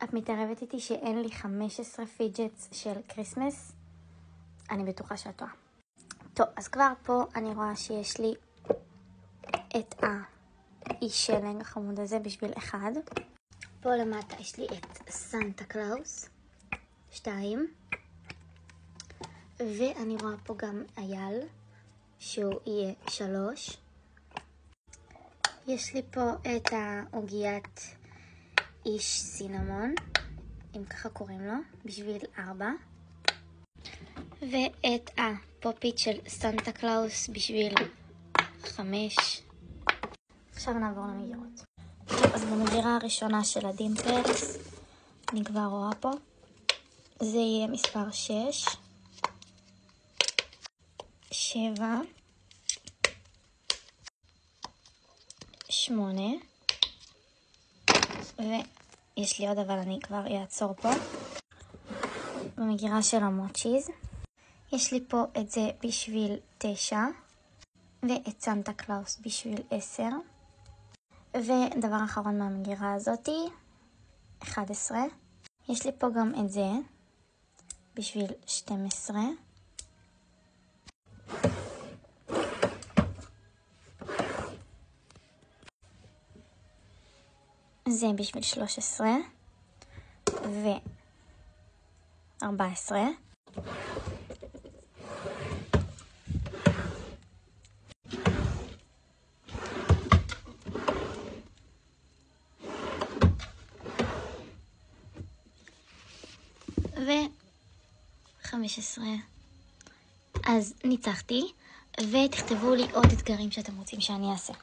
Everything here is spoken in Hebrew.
את מתערבת איתי שאין לי 15 פיג'טס של קריסמס? אני בטוחה שאת טועה. טוב, אז כבר פה אני רואה שיש לי את האיש שלג החמוד הזה בשביל 1. פה למטה יש לי את סנטה קלאוס 2. ואני רואה פה גם אייל, שהוא יהיה 3. יש לי פה את העוגיית איש סינמון, אם ככה קוראים לו, בשביל 4. ואת הפופית של סנטה קלאוס בשביל 5. עכשיו נעבור למגירות. אז במגירה הראשונה של הדימפלס, אני כבר רואה פה, זה יהיה מספר 6, 7, 8, ויש לי עוד אבל אני כבר אעצור פה. במגירה של המוצ'יז, יש לי פה את זה בשביל 9, ואת סנטה קלאוס בשביל 10. ודבר אחרון מהמגירה הזאתי, 11. יש לי פה גם את זה בשביל 12. זה בשביל 13 ו14. ו15. אז ניצחתי, ותכתבו לי עוד אתגרים שאתם רוצים שאני אעשה.